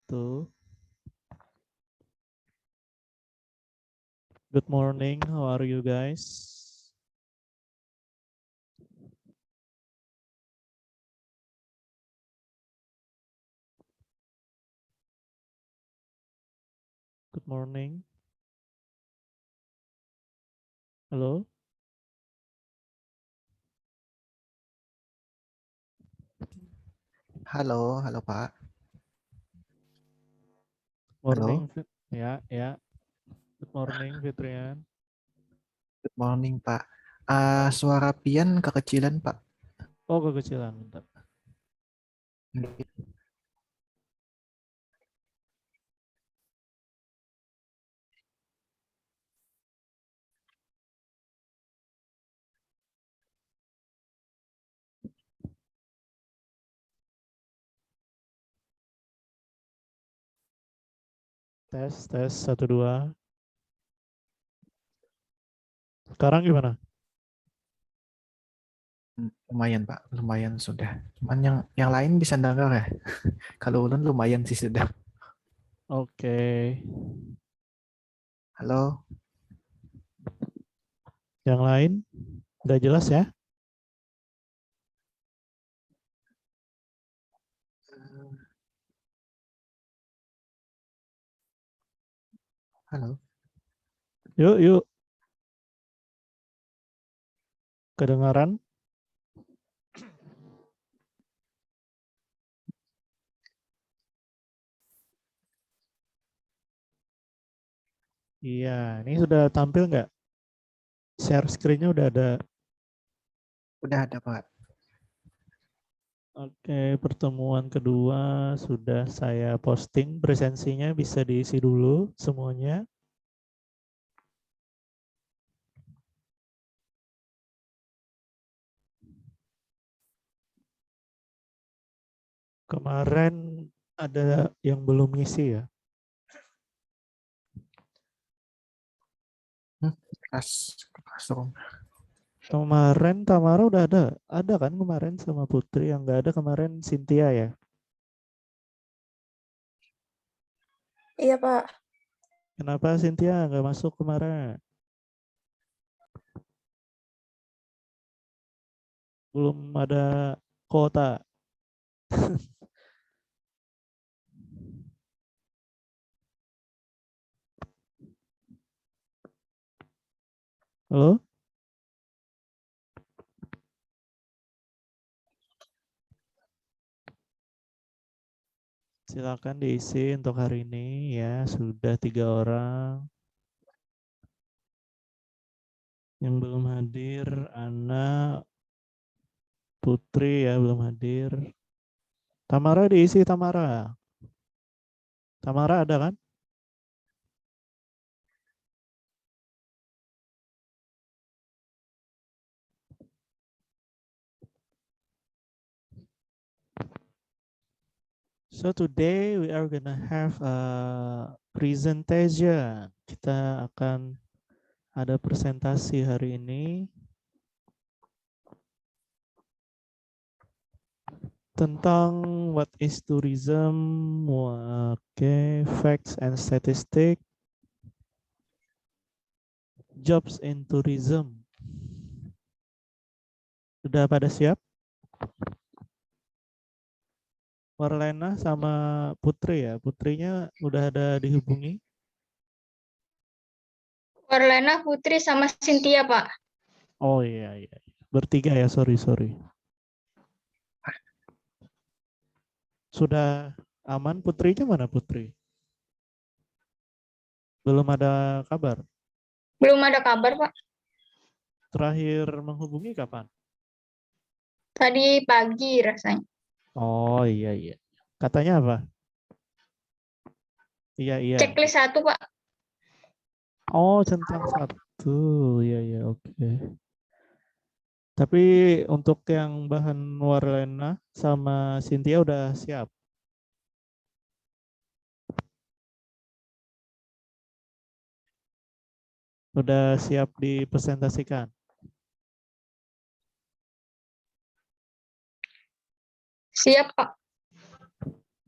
wabarakatuh. Good morning, how are you guys? Good morning. Halo? Halo, halo Pak. Morning, Halo. ya. Good morning, Fitrian. Good morning Pak. Suara Pian kekecilan Pak. Oh, kekecilan, bentar. Tes, 1, 2. Sekarang gimana? Lumayan Pak, lumayan sudah. Cuman yang lain bisa dengar ya. Kalau ulun lumayan sih sudah. Oke. Halo. Yang lain? Udah jelas ya? Halo. Yuk. Kedengaran? Iya, ini sudah tampil nggak? Share screen-nya udah ada. Udah ada Pak. Oke, pertemuan kedua sudah saya posting. Presensinya bisa diisi dulu semuanya. Kemarin ada yang belum ngisi ya? Keras. Kemarin Tamara udah ada. Ada kan kemarin sama Putri, yang nggak ada kemarin Cynthia ya? Iya, Pak. Kenapa Cynthia nggak masuk kemarin? Belum ada kuota. Halo? Silakan diisi untuk hari ini ya. Sudah 3 orang. Yang belum hadir, Ana, Putri ya belum hadir. Tamara diisi, Tamara. Tamara ada kan? So today we are gonna have a presentation. Kita akan ada presentasi hari ini tentang what is tourism, okay, facts and statistics, jobs in tourism. Sudah pada siap? Warlena sama Putri ya. Putrinya udah ada dihubungi. Warlena, Putri, sama Cynthia, Pak. Oh iya. Bertiga ya, sorry. Sudah aman, Putrinya mana Putri? Belum ada kabar. Belum ada kabar, Pak. Terakhir menghubungi kapan? Tadi pagi rasanya. Oh iya. Katanya apa? Iya. Checklist 1, Pak. Oh, centang 1. Iya, oke. Tapi untuk yang bahan Warlena sama Cynthia udah siap. Udah siap dipresentasikan. Siap, Pak.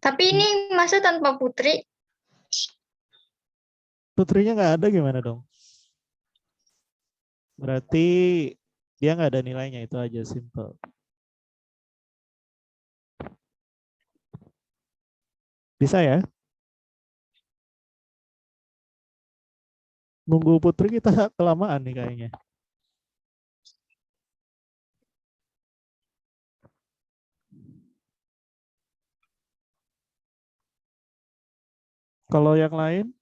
Tapi ini masa tanpa Putri? Putrinya nggak ada gimana dong? Berarti dia nggak ada nilainya, itu aja, simple. Bisa ya? Nunggu Putri kita kelamaan nih kayaknya. Kalau yang lain,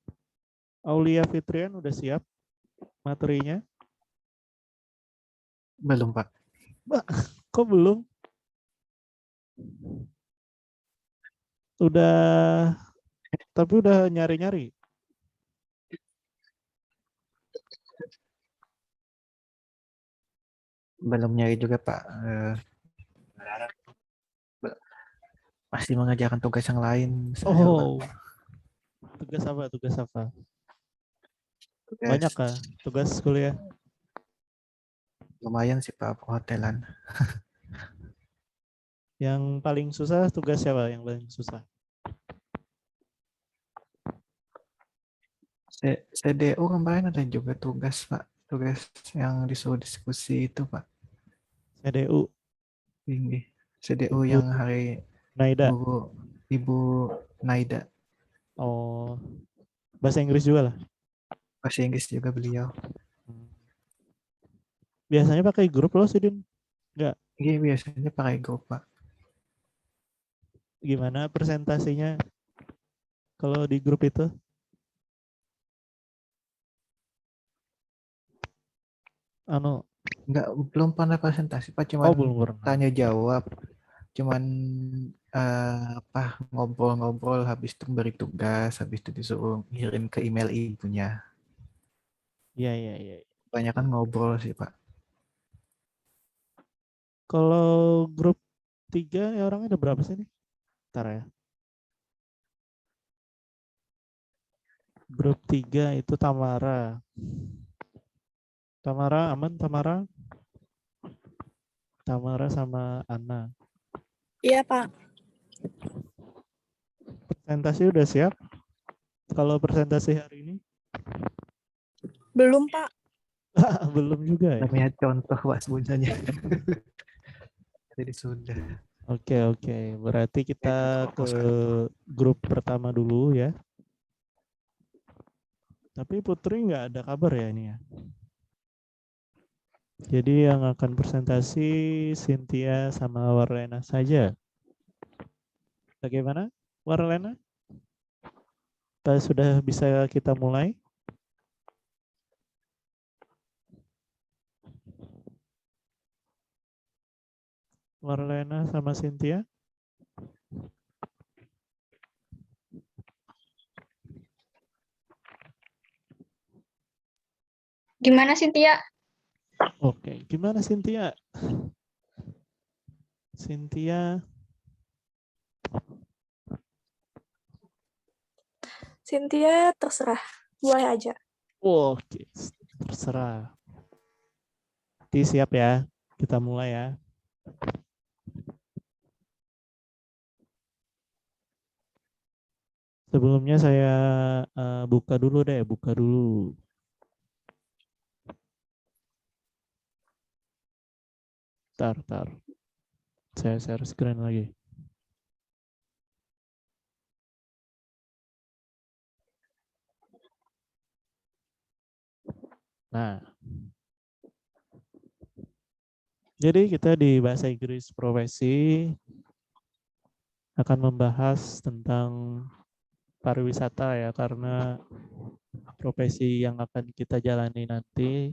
Aulia Fitrian udah siap materinya? Belum, Pak. Kok belum? Udah, tapi udah nyari-nyari. Belum nyari juga, Pak. Masih mengerjakan tugas yang lain. Saya, Pak. Oh, tugas apa? Tugas apa? Tugas Banyak kah tugas kuliah? lumayan sih, Pak, perhotelan. Yang paling susah tugas siapa? Yang paling susah? CDU kemarin ada juga tugas, Pak. Tugas yang disuruh diskusi itu, Pak. CDU. Tinggi. CDU Ibu yang hari Naida. Ibu Naida. Oh, bahasa Inggris juga lah. Bahasa Inggris juga beliau. Biasanya pakai grup loh sih, Din. Enggak. Iya, biasanya pakai grup, Pak. Gimana presentasinya kalau di grup itu? Enggak, belum pernah presentasi, Pak. Cuman Belum pernah. tanya jawab. Cuman ngobrol-ngobrol, habis itu beri tugas, habis itu disuruh ngirim ke email ibunya. Iya, iya, iya. Kebanyakan ngobrol sih, Pak. Kalau grup 3 ya orangnya ada berapa sih nih? Ntar ya. Grup 3 itu Tamara. Tamara aman, Tamara? Tamara sama Ana. Iya, Pak. Presentasi udah siap? Kalau presentasi hari ini? Belum, Pak. Belum juga ya? Namanya contoh, Pak, sebenarnya. Jadi sudah. Oke. Berarti kita ke grup pertama dulu ya. Tapi Putri nggak ada kabar ya ini ya. Jadi yang akan presentasi Cynthia sama Warlena saja. Bagaimana, Warlena? Sudah bisa kita mulai? Warlena sama Cynthia? Gimana Cynthia? Oke, gimana Cynthia? Cynthia, terserah. Boleh aja. oke, terserah. Nanti siap ya, kita mulai ya. Sebelumnya saya buka dulu deh, Tar. Saya share screen lagi. Nah, jadi kita di Bahasa Inggris Profesi akan membahas tentang pariwisata ya, karena profesi yang akan kita jalani nanti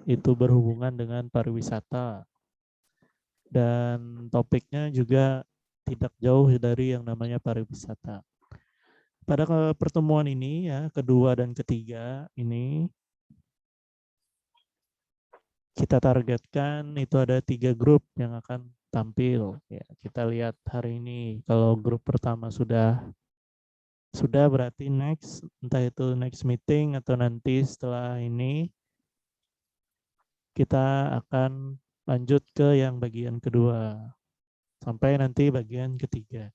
itu berhubungan dengan pariwisata. Dan topiknya juga tidak jauh dari yang namanya pariwisata. Pada pertemuan ini ya, kedua dan ketiga ini, kita targetkan itu ada 3 grup yang akan tampil. Ya, kita lihat hari ini kalau grup pertama sudah berarti next, entah itu next meeting atau nanti setelah ini kita akan lanjut ke yang bagian kedua sampai nanti bagian ketiga.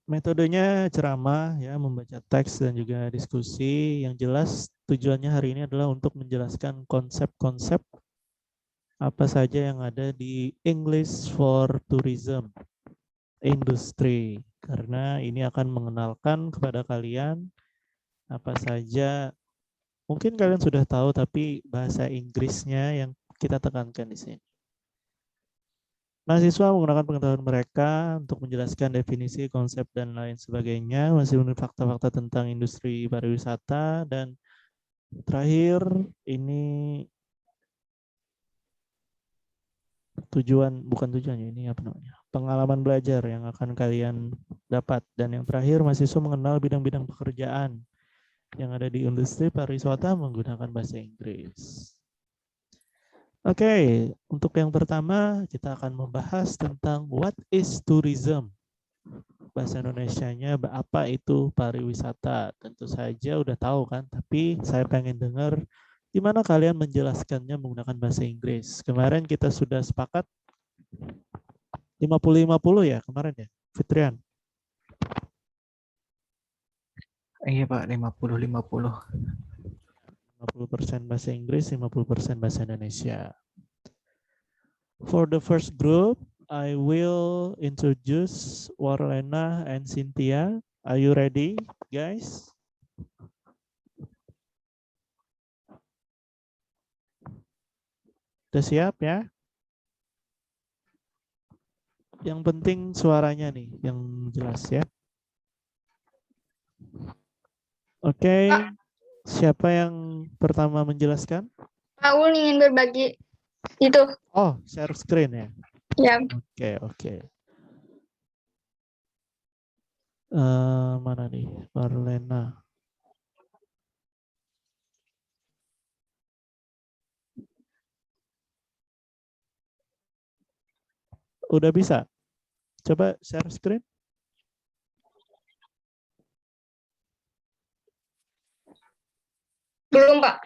Metodenya ceramah, ya, membaca teks dan juga diskusi. Yang jelas tujuannya hari ini adalah untuk menjelaskan konsep-konsep apa saja yang ada di English for Tourism industry. Karena ini akan mengenalkan kepada kalian apa saja, mungkin kalian sudah tahu, tapi bahasa Inggrisnya yang kita tekankan di sini. Mahasiswa menggunakan pengetahuan mereka untuk menjelaskan definisi, konsep, dan lain sebagainya, masih mengenai fakta-fakta tentang industri pariwisata, dan terakhir ini bukan tujuannya, ini apa namanya, pengalaman belajar yang akan kalian dapat, dan yang terakhir mahasiswa mengenal bidang-bidang pekerjaan yang ada di industri pariwisata menggunakan bahasa Inggris. Oke, untuk yang pertama kita akan membahas tentang what is tourism. Bahasa Indonesianya apa itu pariwisata. Tentu saja udah tahu kan, tapi saya pengen dengar gimana kalian menjelaskannya menggunakan bahasa Inggris. Kemarin kita sudah sepakat 50-50 ya kemarin ya, Fitrian? Iya Pak, 50-50. 50% bahasa Inggris, 50% bahasa Indonesia. For the first group, I will introduce Warlena and Cynthia. Are you ready, guys? Udah siap ya? Yang penting suaranya nih, yang jelas ya. Oke, siapa yang pertama menjelaskan? Paul ingin berbagi itu. Oh, share screen ya? Ya, Oke. Mana nih, Warlena? Udah bisa? Coba share screen. belum Pak.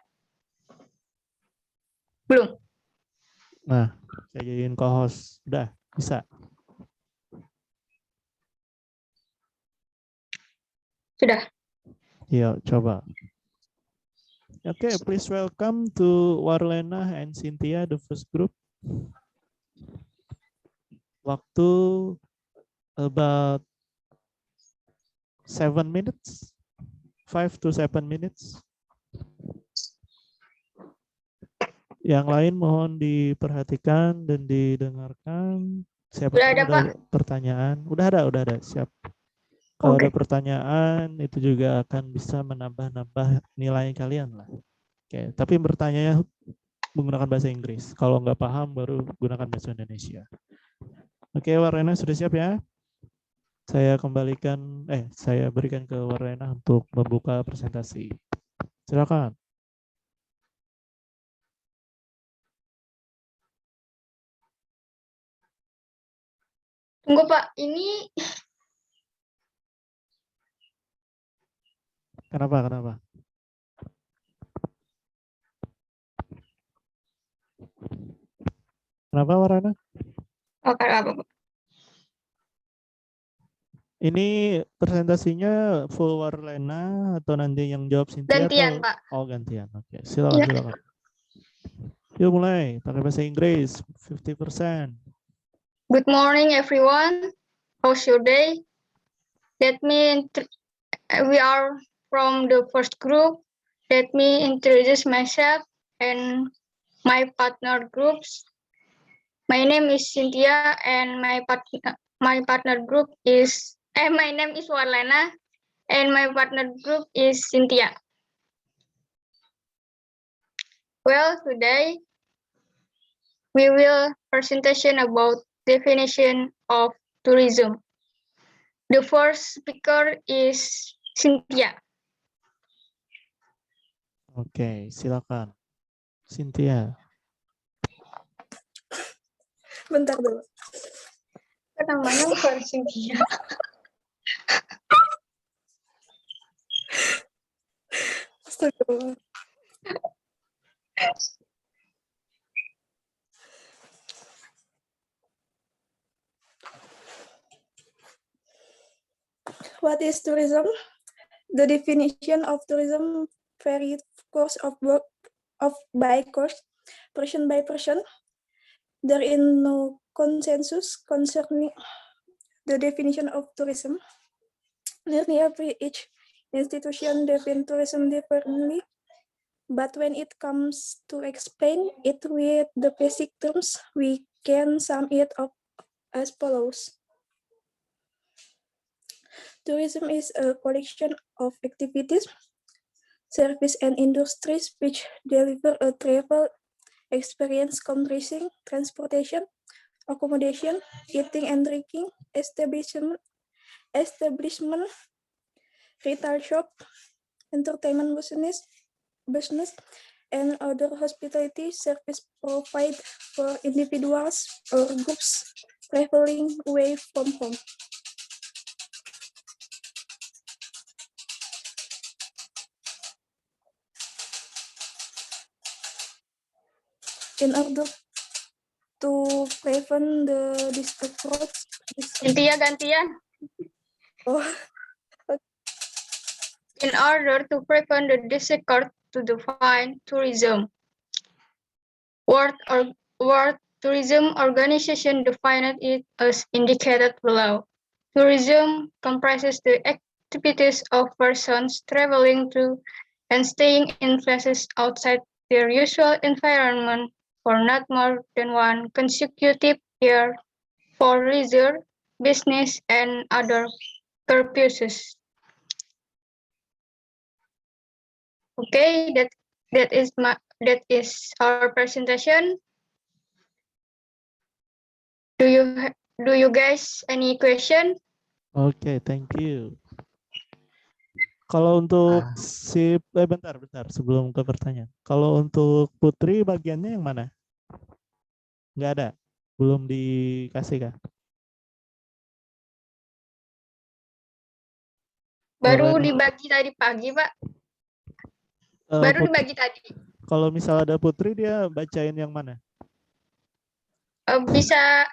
Belum. Nah, saya jadiin co-host. Udah, bisa. Sudah. Yuk, coba. Okay, please welcome to Warlena and Cynthia, the first group. Waktu about 7 minutes, 5 to 7 minutes. Yang lain mohon diperhatikan dan didengarkan. Siapa Udah tahu ada, ada Pak. pertanyaan. Udah ada, siap. Kalau ada pertanyaan itu juga akan bisa menambah nilai kalian lah. Oke, tapi bertanya menggunakan bahasa Inggris. Kalau nggak paham baru gunakan bahasa Indonesia. Oke, Warlena sudah siap ya? Saya berikan ke Warlena untuk membuka presentasi. Silakan. Tunggu Pak, ini Kenapa? Kenapa, Warlena? apa Pak? Ini presentasinya full Warlena atau nanti yang jawab Cynthia? Gantian, atau... Pak. Oh, gantian. Oke, silakan. Yuk mulai, pakai bahasa Inggris, 50%. Good morning, everyone. How's your day? We are from the first group. Let me introduce myself and my partner groups. My name is Cynthia, and my partner group is. My name is Warlena, and my partner group is Cynthia. Well, today we will presentation about definition of tourism. The first speaker is Cynthia. Oke, silakan. Cynthia. Bentar dulu. Namanya bukan Cynthia. Astagfirullah. What is tourism? The definition of tourism varies course of work by course, person by person. There is no consensus concerning the definition of tourism. Nearly each institution defines tourism differently, but when it comes to explain it with the basic terms, we can sum it up as follows. Tourism is a collection of activities, services, and industries which deliver a travel experience comprising transportation, accommodation, eating and drinking, establishment, retail shop, entertainment business, and other hospitality service provided for individuals or groups traveling away from home. In order to prevent this approach, Cynthia gantian. oh, In order to prevent the difficult to define tourism, World Tourism Organization defined it as indicated below. Tourism comprises the activities of persons traveling to and staying in places outside their usual environment for not more than one consecutive year for leisure, business, and other purposes. Okay, that is our presentation. Do you guys any question? Oke, thank you. Kalau untuk si bentar sebelum ke pertanyaan. Kalau untuk Putri bagiannya yang mana? Nggak ada. Belum dikasih kah? Baru Lorena. dibagi tadi pagi, Pak. Baru dibagi tadi. Kalau misal ada Putri, dia bacain yang mana? Bisa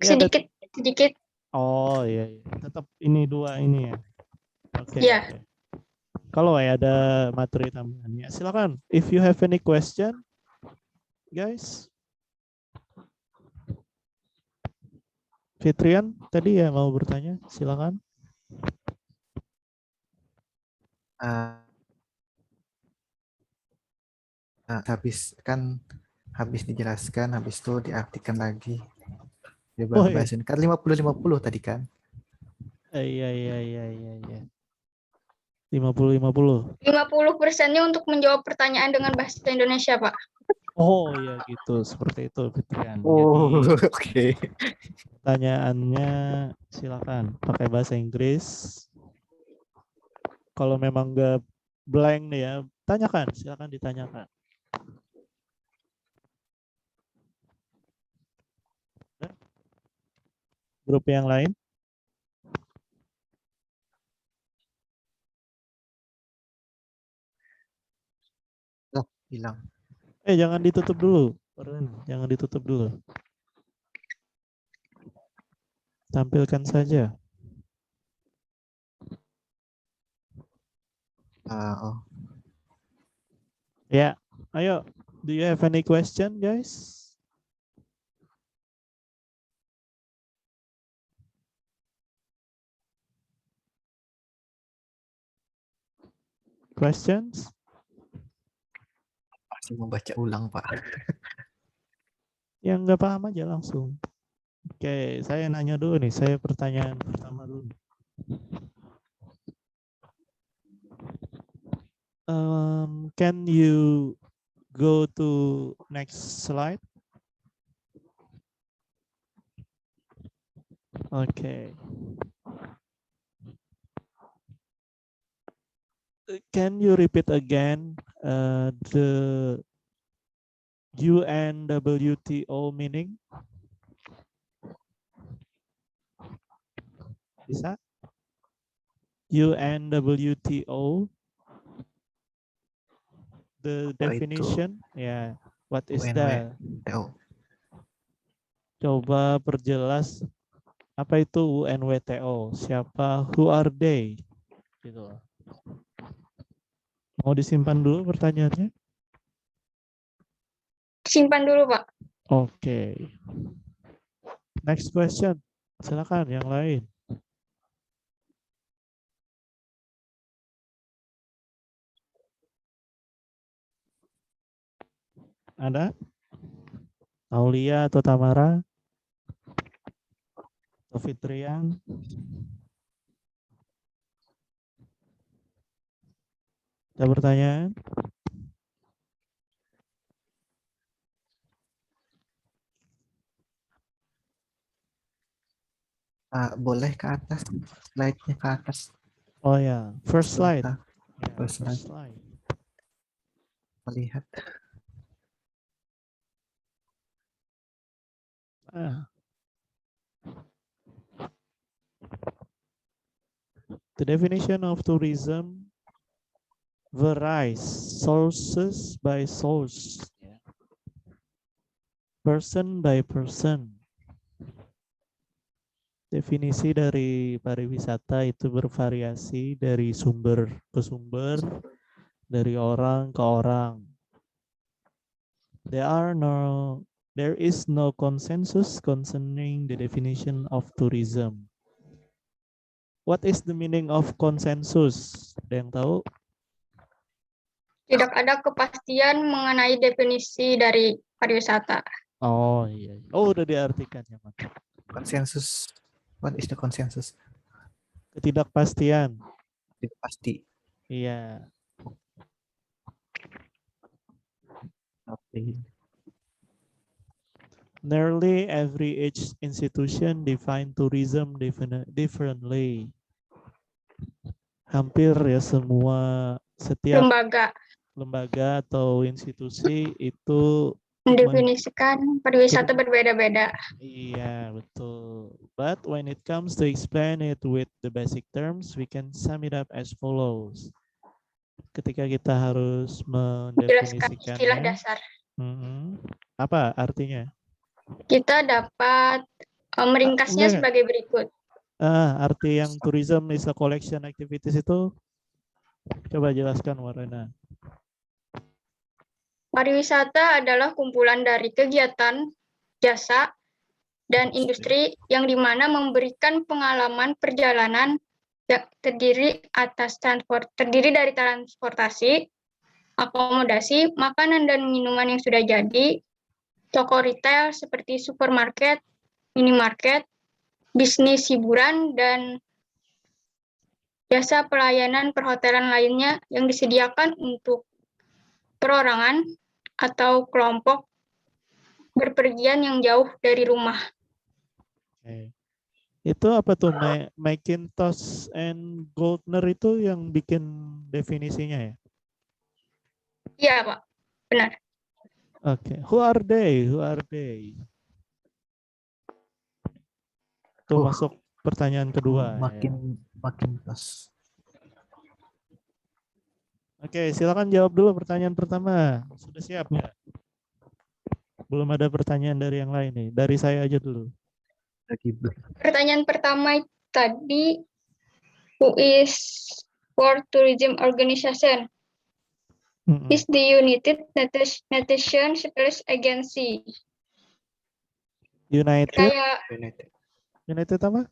Ya, sedikit. Oh iya. Tetap ini dua ini ya. Oke. Iya. Okay. Kalau ada materi tambahannya, silakan. If you have any question, guys. Fitrian tadi ya mau bertanya, silakan. Habis dijelaskan, habis itu diartikan lagi. Dia Oh, baru bahasin kan 50-50 tadi kan? Iya. 50-50. 50%-nya untuk menjawab pertanyaan dengan bahasa Indonesia, Pak. Oh iya gitu, seperti itu Fitrian. Oh, Jadi oke. pertanyaannya silakan pakai bahasa Inggris. Kalau memang nggak blank nih ya, tanyakan, silakan ditanyakan. Grup yang lain? Hilang. Jangan ditutup dulu. Jangan ditutup dulu. Tampilkan saja. Ya, ayo. Do you have any question, guys? Questions? Masih mau baca ulang, Pak. Yang nggak paham aja langsung. Oke, saya nanya dulu nih. Saya pertanyaan pertama dulu. Can you go to next slide? Okay. Can you repeat again the UNWTO meaning? Bisa? UNWTO. The definition, ya. What is that? Coba perjelas Apa itu UNWTO? Siapa? Who are they? Gitu. Mau disimpan dulu pertanyaannya? Simpan dulu, Pak. Oke. Next question. Silakan yang lain. Ada? Aulia atau Tamara? Atau Fitrian? Ada pertanyaan? Boleh ke atas, slide-nya ke atas. Oh ya, first slide. Sebentar, Ya, First first slide. melihat. The definition of tourism varies sources by source, person by person. Definisi dari pariwisata itu bervariasi dari sumber ke sumber, dari orang ke orang. There is no consensus concerning the definition of tourism. What is the meaning of consensus? Ada yang tahu? Tidak ada kepastian mengenai definisi dari pariwisata. Oh iya. Oh udah diartikan ya, Mas. Konsensus. What is the consensus? Ketidakpastian. Tidak pasti. Iya. Oke. Nearly every each institution define tourism differently. Hampir ya setiap lembaga atau institusi itu mendefinisikan pariwisata berbeda-beda. Iya, betul. But when it comes to explain it with the basic terms, we can sum it up as follows. Ketika kita harus mendefinisikannya, istilah dasar. Apa artinya? Kita dapat meringkasnya sebagai berikut. Arti yang tourism is a collection activities itu, coba jelaskan Warena. Pariwisata adalah kumpulan dari kegiatan, jasa, dan industri yang dimana memberikan pengalaman perjalanan yang terdiri dari transportasi, akomodasi, makanan dan minuman yang sudah jadi, toko retail seperti supermarket, minimarket, bisnis hiburan, dan jasa pelayanan perhotelan lainnya yang disediakan untuk perorangan atau kelompok berpergian yang jauh dari rumah. Okay. Itu apa tuh McIntosh and Goldner itu yang bikin definisinya ya? Iya, Pak. Benar. Oke. Who are they? Who are they? Itu masuk pertanyaan kedua. Makin pas. Oke, silakan jawab dulu pertanyaan pertama. Sudah siap ya? Belum ada pertanyaan dari yang lain nih. Dari saya aja dulu. Pertanyaan pertama tadi, who is World Tourism Organization? Is the United Nations Specialist Agency. United apa?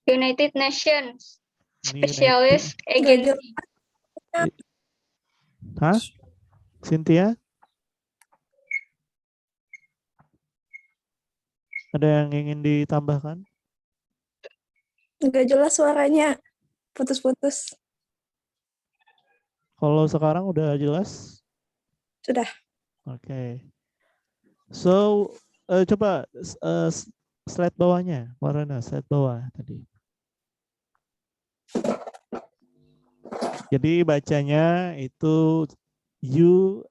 United Nations Specialist Agency. Hah? Cynthia? Ada yang ingin ditambahkan? Nggak jelas suaranya, putus-putus. Kalau sekarang udah jelas? Sudah. Oke. So, coba slide bawahnya, Warna, slide bawah tadi. Jadi bacanya itu UNWTO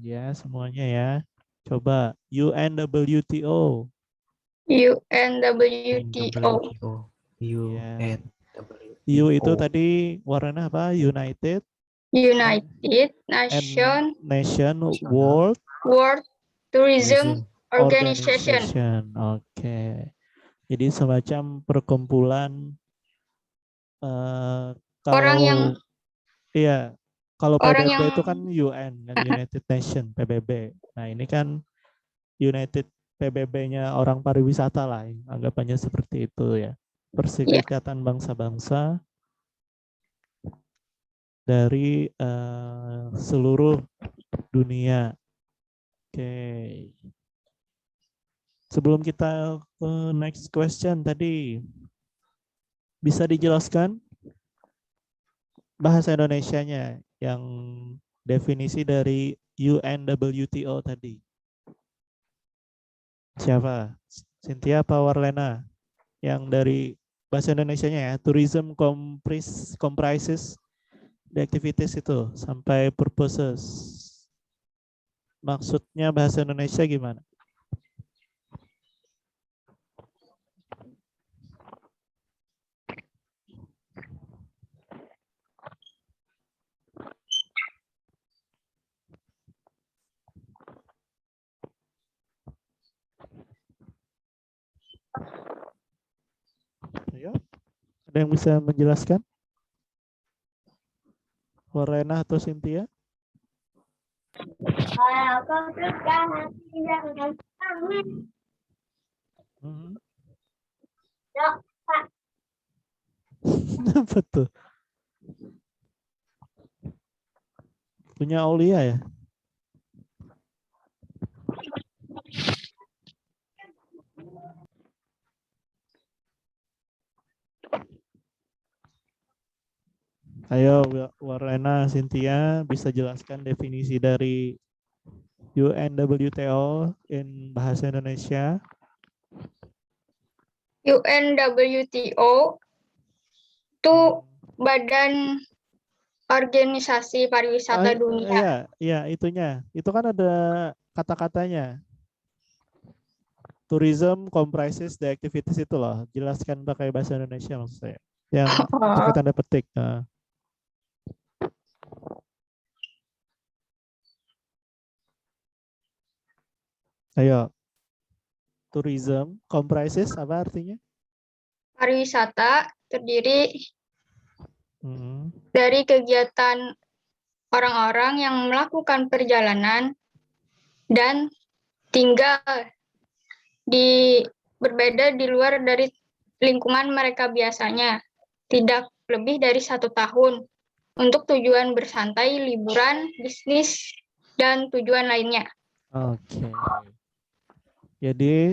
ya semuanya ya. Coba UNWTO. UNWTO. U itu tadi warna apa? United Nation World Tourism organization. Oke. Jadi semacam perkumpulan Orang yang iya, kalau orang PBB yang itu kan UN kan United Nation PBB. Nah, ini kan United PBB-nya orang pariwisata lah, anggapannya seperti itu ya. Perserikatan bangsa-bangsa dari seluruh dunia. Oke. Sebelum kita ke next question tadi, bisa dijelaskan bahasa Indonesianya yang definisi dari UNWTO tadi? Siapa? Cynthia Powerlena yang dari bahasa Indonesianya ya, tourism comprises the activities itu sampai purposes. Maksudnya bahasa Indonesia gimana? Ayo, ada yang bisa menjelaskan? Warena atau Cynthia? Apa tuh? Punya Aulia ya? Ayo Warena, Cynthia bisa jelaskan definisi dari UNWTO in bahasa Indonesia? UNWTO itu Badan Organisasi Pariwisata Dunia. Iya, itunya. Itu kan ada kata-katanya. Tourism comprises the activities itu loh. Jelaskan pakai bahasa Indonesia maksud saya. Yang pakai tanda petik. Nah. Ayo. Tourism comprises apa artinya? Pariwisata terdiri dari kegiatan orang-orang yang melakukan perjalanan dan tinggal berbeda di luar dari lingkungan mereka biasanya, tidak lebih dari 1 tahun, untuk tujuan bersantai, liburan, bisnis, dan tujuan lainnya. Oke. Jadi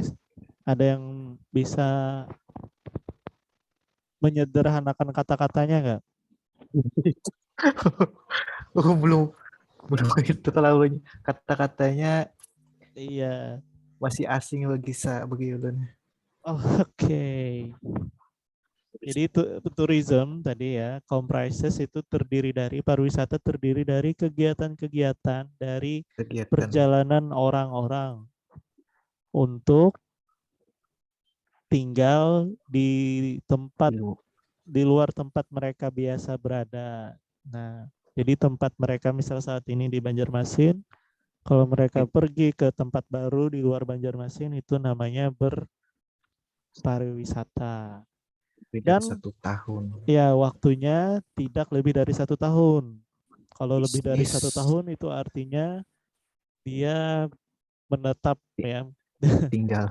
ada yang bisa menyederhanakan kata-katanya nggak? belum itu terlalu kata-katanya. Iya. Masih asing bagi Ulun. Oke. Jadi tourism tadi ya, comprises itu terdiri dari pariwisata terdiri dari kegiatan-kegiatan dari perjalanan orang-orang untuk tinggal di tempat di luar tempat mereka biasa berada. Nah, jadi tempat mereka misal saat ini di Banjarmasin, kalau mereka pergi ke tempat baru di luar Banjarmasin itu namanya berpariwisata. Dan 1 tahun. Ya, waktunya tidak lebih dari 1 tahun. Kalau lebih dari 1 tahun itu artinya dia menetap ya. Tinggal.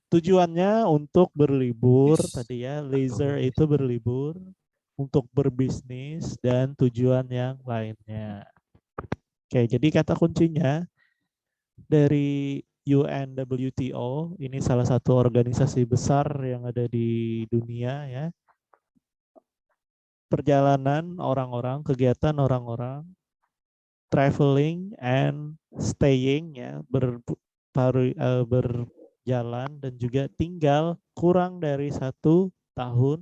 Tujuannya untuk berlibur tadi ya, leisure itu berlibur, untuk berbisnis dan tujuan yang lainnya. Oke, jadi kata kuncinya dari UNWTO, ini salah satu organisasi besar yang ada di dunia ya. Perjalanan orang-orang, kegiatan orang-orang, traveling and staying ya, berjalan dan juga tinggal kurang dari 1 tahun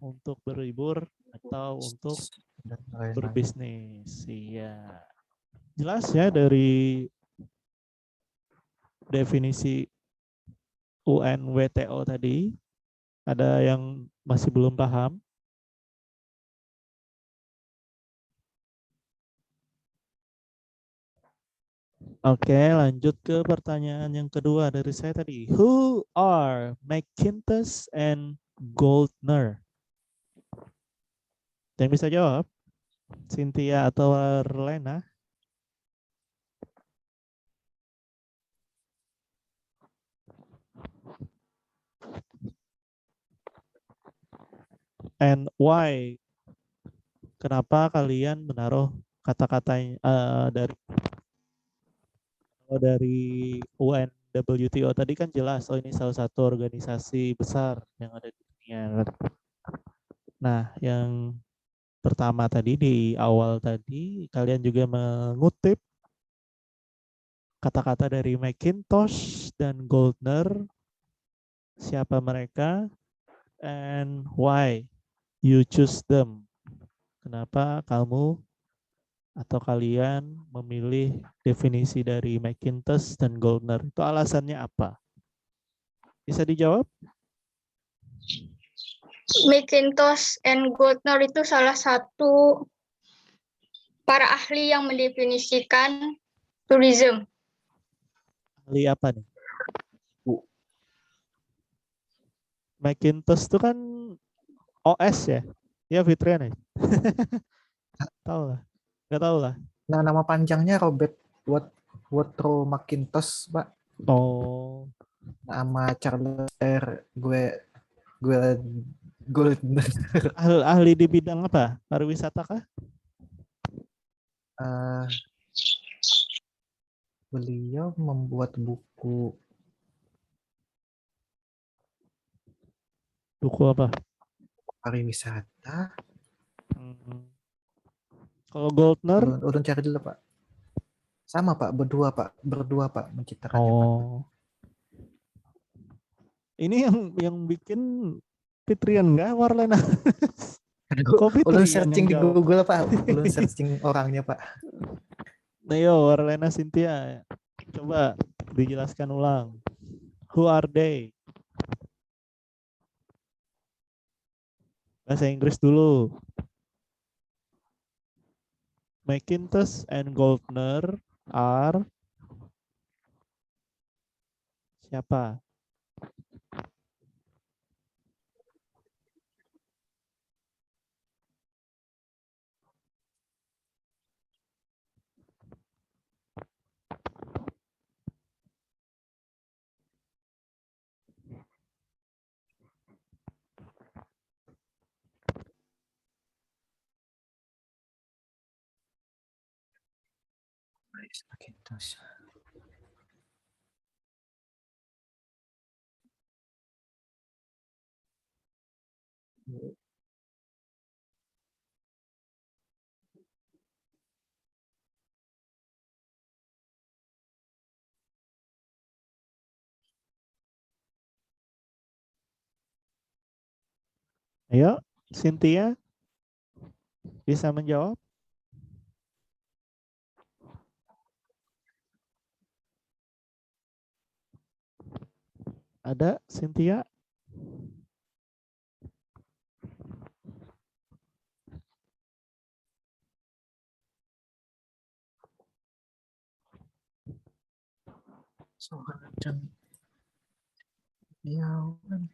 untuk berlibur atau untuk berbisnis. Iya. Jelas ya dari definisi UNWTO tadi. Ada yang masih belum paham? Oke, lanjut ke pertanyaan yang kedua dari saya tadi. Who are McIntosh and Goldner? Yang bisa jawab? Cynthia atau Lena? And why? Kenapa kalian menaruh kata-kata dari UNWTO tadi kan jelas, oh ini salah satu organisasi besar yang ada di dunia. Nah, yang pertama tadi di awal tadi kalian juga mengutip kata-kata dari McIntosh dan Goldner. Siapa mereka and why you choose them? Kenapa kamu atau kalian memilih definisi dari McIntosh dan Goldner? Itu alasannya apa? Bisa dijawab? McIntosh and Goldner itu salah satu para ahli yang mendefinisikan tourism. Ahli apa nih? McIntosh itu kan OS ya? Ya Fitrian ya? Tahu lah. Nggak tahu lah. Nah, nama panjangnya Robert Woodrow McIntosh, Pak. Oh. Nama Charles gue Goldner. Ahli di bidang apa? Pariwisata kah? Beliau membuat buku apa? pariwisata. Kalau Goldner? Ulun cari dulu, Pak. Sama, Pak. Berdua, Pak, menciptakannya, Pak. Oh. Ini yang bikin Fitrian enggak, Warlena? Ulun searching di Google, Pak. Ulun searching orangnya, Pak. Nah, yo, Warlena Cynthia. Coba dijelaskan ulang. Who are they? Bahasa Inggris dulu. McIntosh and Goldner are siapa? McIntosh. Ayo, Cynthia bisa menjawab? Ada, Cynthia? Seorang Yawan.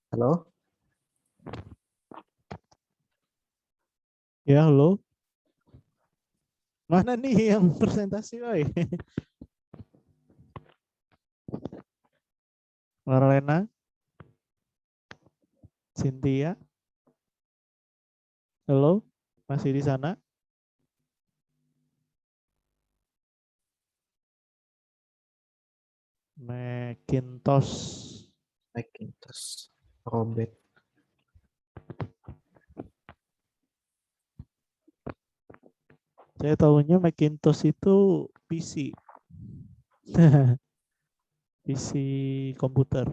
Halo? Ya, halo. Mana nih yang presentasi, oi? Warlena? Cynthia? Halo, masih di sana? Macintosh. Macintosh. Robert. Saya tahunya Macintosh itu PC. PC komputer.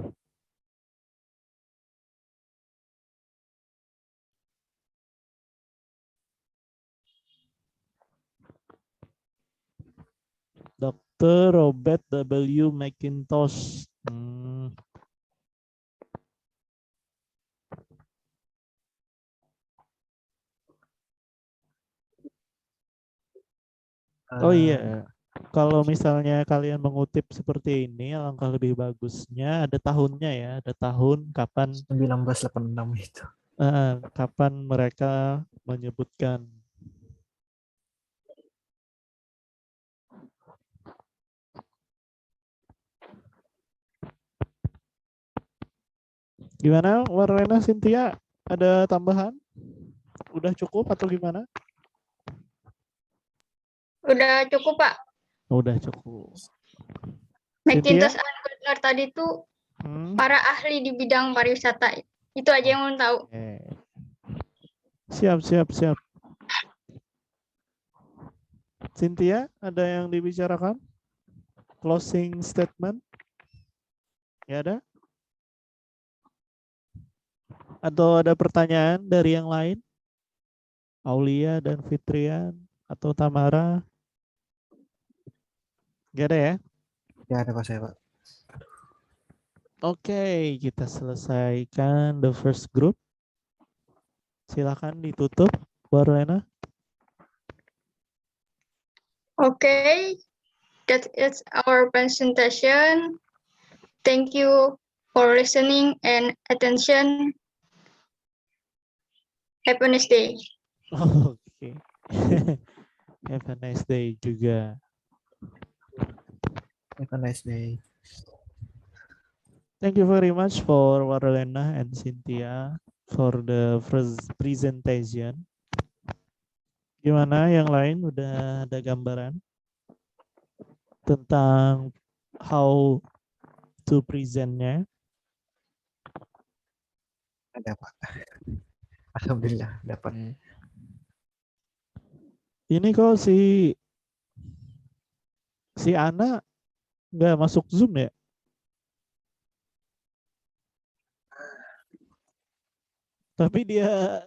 Dr. Robert W. Macintosh. Oh iya, kalau misalnya kalian mengutip seperti ini, alangkah lebih bagusnya ada tahunnya ya, ada tahun kapan 1986 itu. kapan mereka menyebutkan. Gimana, Warlena, Cynthia? Ada tambahan? Udah cukup atau gimana? Udah cukup, Pak. Udah cukup. Macintosh Cynthia? and Butler tadi tuh Hmm. para ahli di bidang pariwisata. Itu aja yang mau tahu. Siap, siap, siap. Cynthia, ada yang dibicarakan? Closing statement? Ya ada? Atau ada pertanyaan dari yang lain? Aulia dan Fitrian atau Tamara? Gak ada ya? Ya ada Pak saya Pak. Oke, kita selesaikan the first group. Silakan ditutup, Warlena. Okay, that is our presentation. Thank you for listening and attention. Have a nice day. Oke. Have a nice day juga. Have a nice day. Thank you very much for Warlena and Cynthia for the first presentation. Gimana yang lain udah ada gambaran tentang how to presentnya? Ada Pak. Alhamdulillah dapat. Ini kok si Ana nggak masuk Zoom ya? Tapi dia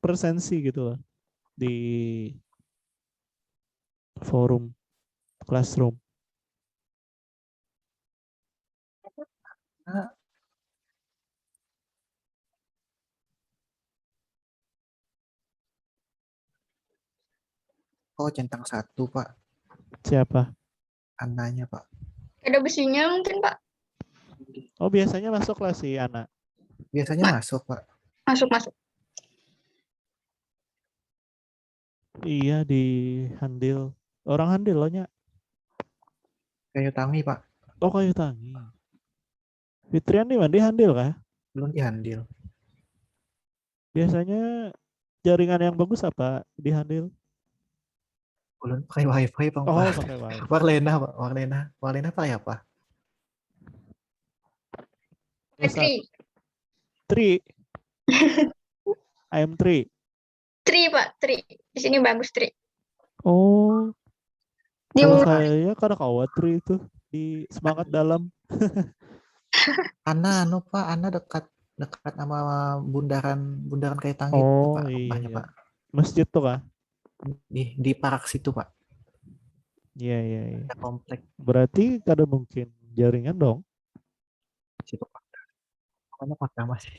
presensi gitu loh di forum classroom. Oh centang 1 Pak. Siapa? Ananya Pak. Ada besinya mungkin, Pak? Oh biasanya masuk lah si Ana. Biasanya Pak. masuk Pak. Masuk. Iya di Handil. Orang Handil loh nya. Kayu Tangi Pak. Oh Kayu Tangi. Fitrian di mana? Di Handil kah? Belum di Handil. Biasanya jaringan yang bagus apa di Handil? Belum pakai wifi Pak. Oh pakai wifi. Warlena Pak. Warlena pakai apa? Three. I'm 3. Three, Pak. Three. Di sini bagus, Three. Oh. Di Kalau rumah. saya kadang kawat 3 itu di semangat dalam. Ana Pak. Ana dekat sama bundaran Kayu Tangi itu Oh Pak. iya, Rumahnya iya. Pak. Masjid tuh kah? Di Parak situ Pak. Iya. Ada komplek Berarti kada mungkin jaringan dong. situ Pak. Pokoknya Pak masih.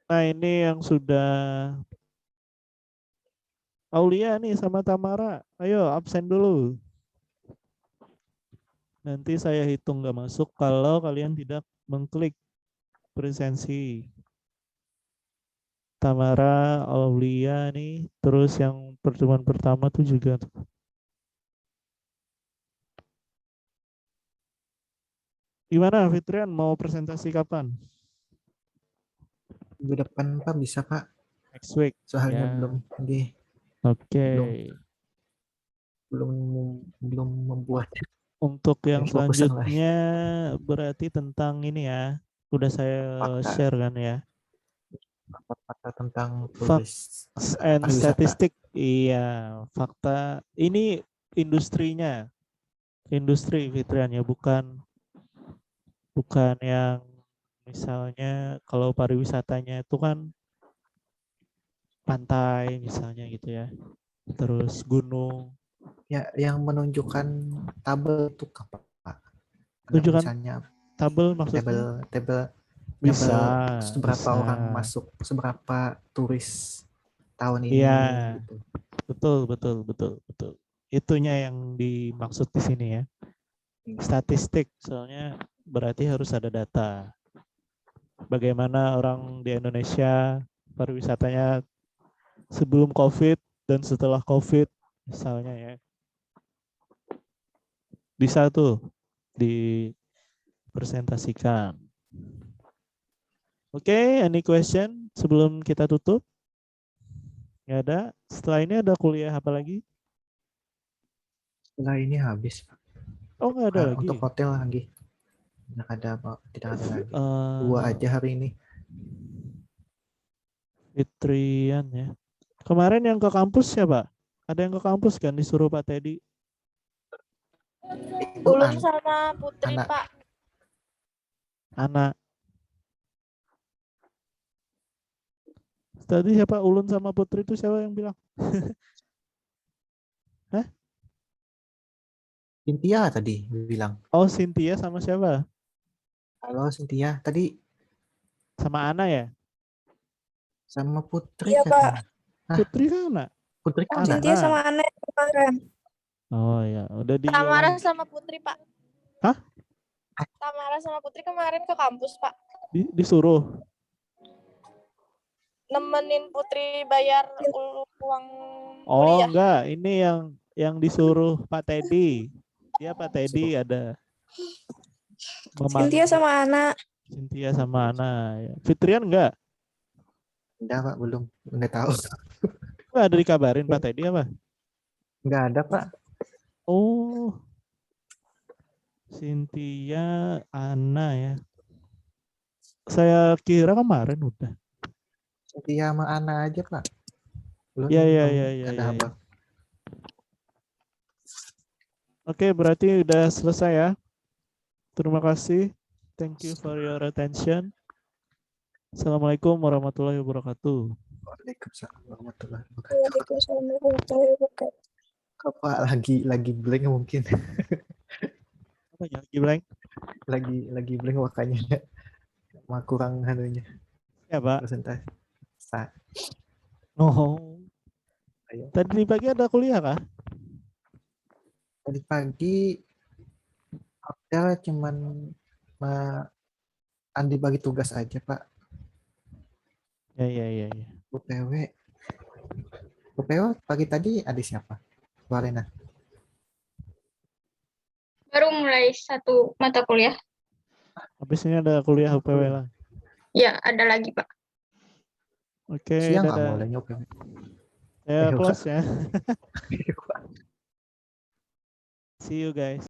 Nah ini yang sudah Aulia nih sama Tamara. Ayo absen dulu. Nanti saya hitung nggak masuk kalau kalian tidak mengklik presensi. Tamara, Aulia nih. Terus yang pertemuan pertama tuh juga. Gimana Fitrian mau presentasi kapan? Minggu depan Pak bisa Pak. Next week. Soalnya Ya. belum nggih, Oke. belum membuat Untuk yang fokusan lain. selanjutnya berarti tentang ini ya. Udah saya Fakta. share kan ya. Fakta tentang Facts and pariwisata. statistik. Iya, fakta. Ini industrinya. Industri Fitrian ya, bukan yang misalnya kalau pariwisatanya itu kan pantai misalnya gitu ya. Terus gunung. Ya, yang menunjukkan tabel itu apa Pak? Ada Tunjukkan misalnya tabel maksudnya? tabel Bisa, seberapa bisa. orang masuk, seberapa turis tahun ini Iya, gitu. betul. Itunya yang dimaksud di sini ya. Statistik, soalnya berarti harus ada data. Bagaimana orang di Indonesia pariwisatanya sebelum COVID dan setelah COVID misalnya ya. Bisa tuh dipresentasikan. Oke, any question sebelum kita tutup? Nggak ada. Setelah ini ada kuliah apa lagi? Setelah ini habis Pak. Oh, nggak ada lagi. Untuk hotel lagi. Tidak ada Pak, tidak ada lagi. Eh, 2 aja hari ini. Fitrian ya. Kemarin yang ke kampus siapa? Ada yang ke kampus kan disuruh Pak Teddy? Itu Ulun sama Putri, anak. Pak. Anak. Tadi siapa? Ulun sama Putri itu siapa yang bilang? Hah? Cynthia tadi bilang. Oh, Cynthia sama siapa? Halo Cynthia, tadi Sama Ana ya? sama Putri Iya, katanya. Pak. Putri kan Ana? Putri kan anak. Cynthia sama Ana yang kemarin. Oh ya, udah di Tamara sama Putri, Pak. Hah? Tamara sama Putri kemarin ke kampus, Pak. disuruh. Nemenin Putri bayar uang Oh, kuliah. enggak, ini yang disuruh Pak Teddy. Dia Pak Teddy ada Cynthia sama Ana. Cynthia sama Ana. Ya. Fitrian enggak? Enggak Pak, belum. Enggak tahu. Enggak ada dikabarin Pak Teddy apa? Enggak ada Pak. Oh. Cynthia, Ana ya. Saya kira kemarin udah. Cynthia sama Ana aja Pak. Belum Ya. ada apa. Oke, berarti udah selesai ya. Terima kasih. Thank you for your attention. Assalamualaikum warahmatullahi wabarakatuh. Waalaikumsalam warahmatullahi wabarakatuh. Waalaikumsalam warahmatullahi wabarakatuh. Kok Pak lagi blank mungkin. Apa ya? Lagi blank? lagi blank makanya kurang anunya. Ya, Pak. Presentasi. Oh. Ayo. Tadi pagi ada kuliah kah? Tadi pagi hotel cuman Andi bagi tugas aja Pak. Ya. UPW pagi tadi ada siapa? Valena. Baru mulai 1 mata kuliah. Habis ini ada kuliah UPW lah. Ya, ada lagi, Pak. Oke, Siang nggak dadah. mulainya UPW. Saya close ya. See you guys.